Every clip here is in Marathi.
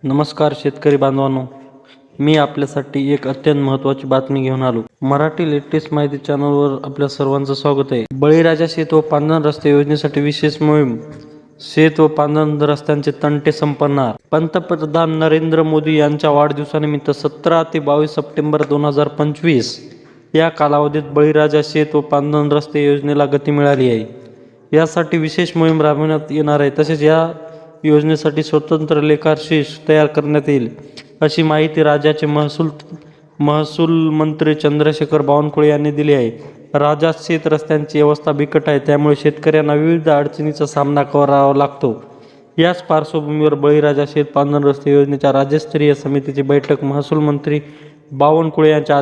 नमस्कार शेतकरी बांधवांनो, मी आपल्यासाठी एक अत्यंत महत्त्वाची बातमी घेऊन आलो. मराठी लेटेस्ट माहिती चॅनलवर आपल्या सर्वांचं स्वागत आहे. बळीराजा शेत व पांढरण रस्ते योजनेसाठी विशेष मोहीम. शेत व पांढरण रस्त्यांचे तंटे संपणार. पंतप्रधान नरेंद्र मोदी यांच्या वाढदिवसानिमित्त 17 ते 22 सप्टेंबर 2025 या कालावधीत बळीराजा शेत व पांढरण रस्ते योजनेला गती मिळाली आहे. यासाठी विशेष मोहीम राबविण्यात येणार आहे. तसेच या योजनेसाठी स्वतंत्र लेखाशीर्ष तयार करण्यात येईल, अशी माहिती राज्याचे महसूल मंत्री चंद्रशेखर बावनकुळे यांनी दिली आहे. राज्यात शेत रस्त्यांची अवस्था बिकट आहे, त्यामुळे शेतकऱ्यांना विविध अडचणींचा सामना करावा लागतो. याच पार्श्वभूमीवर बळीराजा शेत पांढरण रस्ते योजनेच्या राज्यस्तरीय समितीची बैठक महसूल मंत्री बावनकुळे यांच्या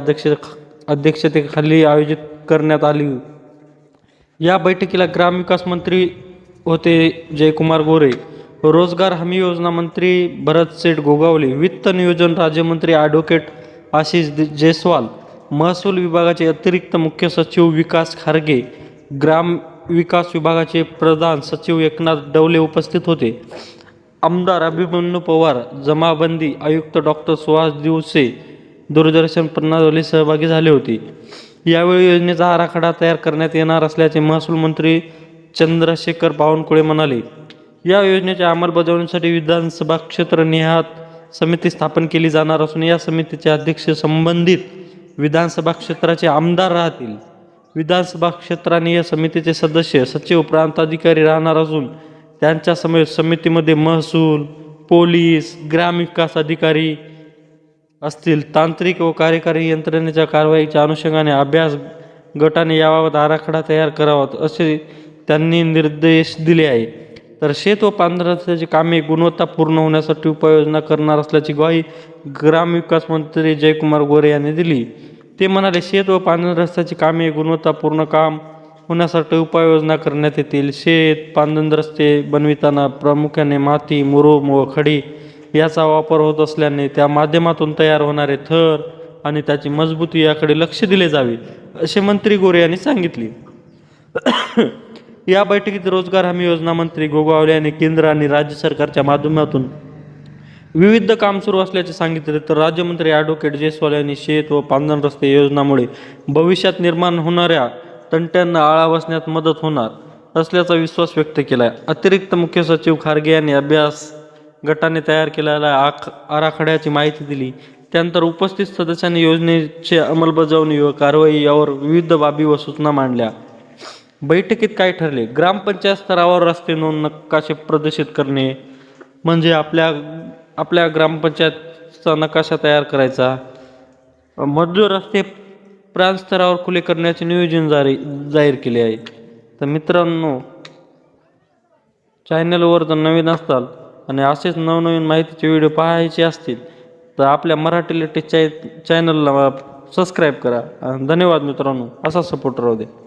अध्यक्षतेखाली आयोजित करण्यात आली. या बैठकीला ग्रामविकास मंत्री होते जयकुमार गोरे, रोजगार हमी योजना मंत्री भरतसेठ गोगावले, वित्त नियोजन राज्यमंत्री ॲडव्होकेट आशिष जयस्वाल, महसूल विभागाचे अतिरिक्त मुख्य सचिव विकास खारगे, ग्राम विकास विभागाचे प्रधान सचिव एकनाथ डवले उपस्थित होते. आमदार अभिमन्यू पवार, जमाबंदी आयुक्त डॉक्टर सुहास दिवसे, दूरदर्शन प्रणाली सहभागी झाले होते. यावेळी योजनेचा आराखडा तयार करण्यात येणार असल्याचे महसूल मंत्री चंद्रशेखर बावनकुळे म्हणाले. या योजनेच्या अंमलबजावणीसाठी विधानसभा क्षेत्रनिहाय समिती स्थापन केली जाणार असून या समितीचे अध्यक्ष संबंधित विधानसभा क्षेत्राचे आमदार राहतील. विधानसभा क्षेत्रनिहाय समितीचे सदस्य सचिव प्रांताधिकारी राहणार असून त्यांच्या समितीमध्ये महसूल, पोलीस, ग्रामविकास अधिकारी असतील. तांत्रिक व कार्यकारी यंत्रणेच्या कारवाईच्या अनुषंगाने अभ्यास गटाने याबाबत आराखडा तयार करावा, असे त्यांनी निर्देश दिले आहे. तर शेत व पांढरण रस्त्याची कामे गुणवत्तापूर्ण होण्यासाठी उपाययोजना करणार असल्याची ग्वाही ग्रामविकास मंत्री जयकुमार गोरे यांनी दिली. ते म्हणाले, शेत व पांढरण रस्त्याची कामे गुणवत्तापूर्ण काम होण्यासाठी उपाययोजना करण्यात येतील. शेत पांढरण रस्ते बनविताना प्रामुख्याने माती, मुरुम व खडी याचा वापर होत असल्याने त्या माध्यमातून तयार होणारे थर आणि त्याची मजबूती याकडे लक्ष दिले जावे, असे मंत्री गोरे यांनी सांगितले. या बैठकीत रोजगार हमी योजना मंत्री गोगावले यांनी केंद्र आणि राज्य सरकारच्या माध्यमातून विविध काम सुरू असल्याचे सांगितले. तर राज्यमंत्री ॲडव्होकेट जयस्वाल यांनी शेत व पांढरण रस्ते योजनामुळे भविष्यात निर्माण होणाऱ्या तंट्यांना आळा बसण्यात मदत होणार असल्याचा विश्वास व्यक्त केला. अतिरिक्त मुख्य सचिव खारगे यांनी अभ्यास गटाने तयार केलेल्या आराखड्याची माहिती दिली. त्यानंतर उपस्थित सदस्यांनी योजनेची अंमलबजावणी व कारवाई यावर विविध बाबी व सूचना मांडल्या. बैठकीत काय ठरले? ग्रामपंचायत स्तरावर रस्ते नकाशे प्रदर्शित करणे, म्हणजे आपल्या ग्रामपंचायतचा नकाशा तयार करायचा. मंजूर रस्ते प्रांत स्तरावर खुले करण्याचे नियोजन जाहीर केले आहे. तर मित्रांनो, चॅनलवर जर नवीन असताल आणि असेच नवनवीन माहितीचे व्हिडिओ पाहायचे असतील तर आपल्या मराठी लेटेस्ट चॅनलला सबस्क्राईब करा. धन्यवाद मित्रांनो, असा सपोर्ट राहू दे.